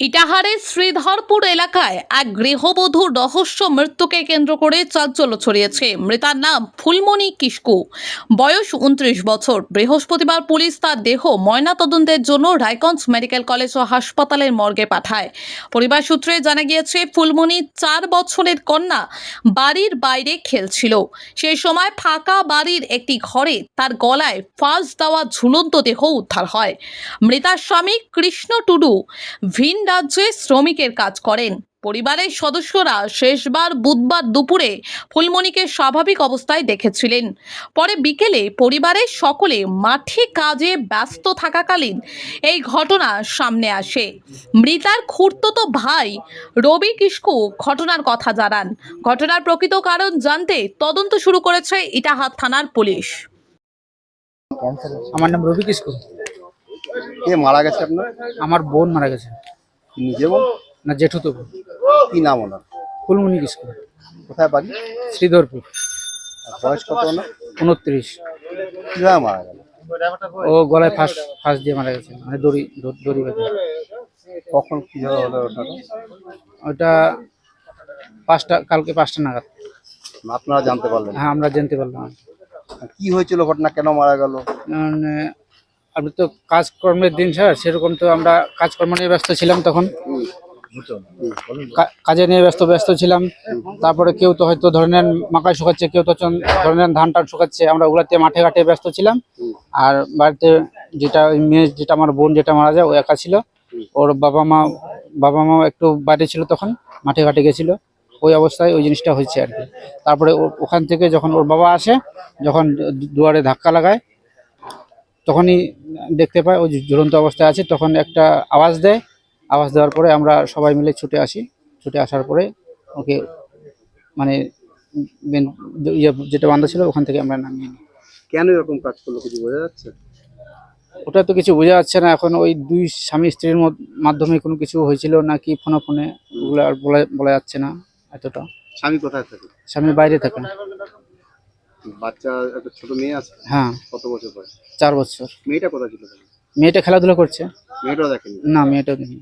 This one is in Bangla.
ইটাহারের শ্রীধরপুর এলাকায় এক গৃহবধূর রহস্য মৃত্যুকে কেন্দ্র করে চাঞ্চল্য ছড়িয়েছে। মৃতার নাম ফুলমণি কিস্কু, বয়স 29 বছর। বৃহস্পতিবার পুলিশ তার দেহ ময়নাতদন্তের জন্য রায়গঞ্জ মেডিকেল কলেজ ও হাসপাতালের মর্গে পাঠায়। পরিবার সূত্রে জানা গিয়েছে, ফুলমণি 4 বছরের কন্যা বাড়ির বাইরে খেলছিল। সেই সময় ফাঁকা বাড়ির একটি ঘরে তার গলায় ফাঁস দেওয়া ঝুলন্ত দেহ উদ্ধার হয়। মৃতার স্বামী কৃষ্ণ টুডু ভিন রাজ্যে শ্রমিকের কাজ করেন। পরিবারের সদস্যরা শেষবার বুধবার দুপুরে ফুলমণিকে স্বাভাবিক অবস্থায় দেখেছিলেন। পরে বিকেলে পরিবারের সকলে মাঠে কাজে ব্যস্ত থাকাকালীন এই ঘটনা সামনে আসে। মৃতার খুড়তুতো ভাই রবি কিস্কু ঘটনার কথা জানান। ঘটনার প্রকৃত কারণ জানতে তদন্ত শুরু করেছে ইটাহার থানার পুলিশ। আমার নাম রবি কিস্কু। কে মারা গেছে আপনার? আমার বোন মারা গেছে। নিজে বোন না, জেঠুতো বোন। কি নাম ওনার? ফুলমণি কিস্কু। কোথায় বাড়ি? শ্রীধরপুর। আর বয়স কত ওনার? 29। কিভাবে মারা গেল? ও গলায় ফাঁস দিয়ে মারা গেছে, মানে দড়ি বেঁধে। কখন কিভাবে হলো ওটা? ওটা কালকে 5টা নাগাদ। আপনারা জানতে পারলেন? হ্যাঁ, আমরা জানতে পারলাম। কি হয়েছিল, ঘটনা কেন মারা গেল? মানে আমি তো কাজকর্মের দিন স্যার, সেরকম তো আমরা কাজকর্ম নিয়ে ব্যস্ত ছিলাম তখন। কাজে নিয়ে ব্যস্ত ছিলাম। তারপরে কেউ তো হয়তো ধরে নেন মাকাই শুকাচ্ছে, কেউ তো ধরে নেন ধান টান শুকাচ্ছে। আমরা ওগুলাতে মাঠে ঘাটে ব্যস্ত ছিলাম। আর বাড়িতে যেটা আমার বোন যেটা মারা যায়, ও একা ছিল। ওর বাবা মা একটু বাইরে ছিল, তখন মাঠে ঘাটে গেছিল। ওই অবস্থায় ওই জিনিসটা হয়েছে আর কি। তারপরে ওখান থেকে যখন ওর বাবা আসে, যখন দুয়ারে ধাক্কা লাগায়, তখনই দেখতে পায় ও ঝুলন্ত অবস্থায় আছে। তখন একটা আওয়াজ দেওয়ার পরে আমরা সবাই মিলে ছুটে আসার পরে ওকে মানে যেটা বান্ধা ছিল ওখান থেকে আমরা নামিয়ে নিই। কেন এরকম কাজ করলো কিছু বোঝা যাচ্ছে? ওটা তো কিছু বোঝা যাচ্ছে না এখন। ওই দুই স্বামী স্ত্রীর মাধ্যমে কোনো কিছু হয়েছিল নাকি ফোনে ওগুলো আর বলা যাচ্ছে না এতটা। স্বামী কোথায় থাকে? স্বামী বাইরে থাকে। বাচ্চা একটা ছোট মেয়ে আছে? হ্যাঁ। কত বছর বয়স? 4 বছর। মেয়েটা কোথায় ছিল? মেয়েটা খেলাধুলা করছে। মেয়েটাও দেখেনি? না, মেয়েটাও দেখি।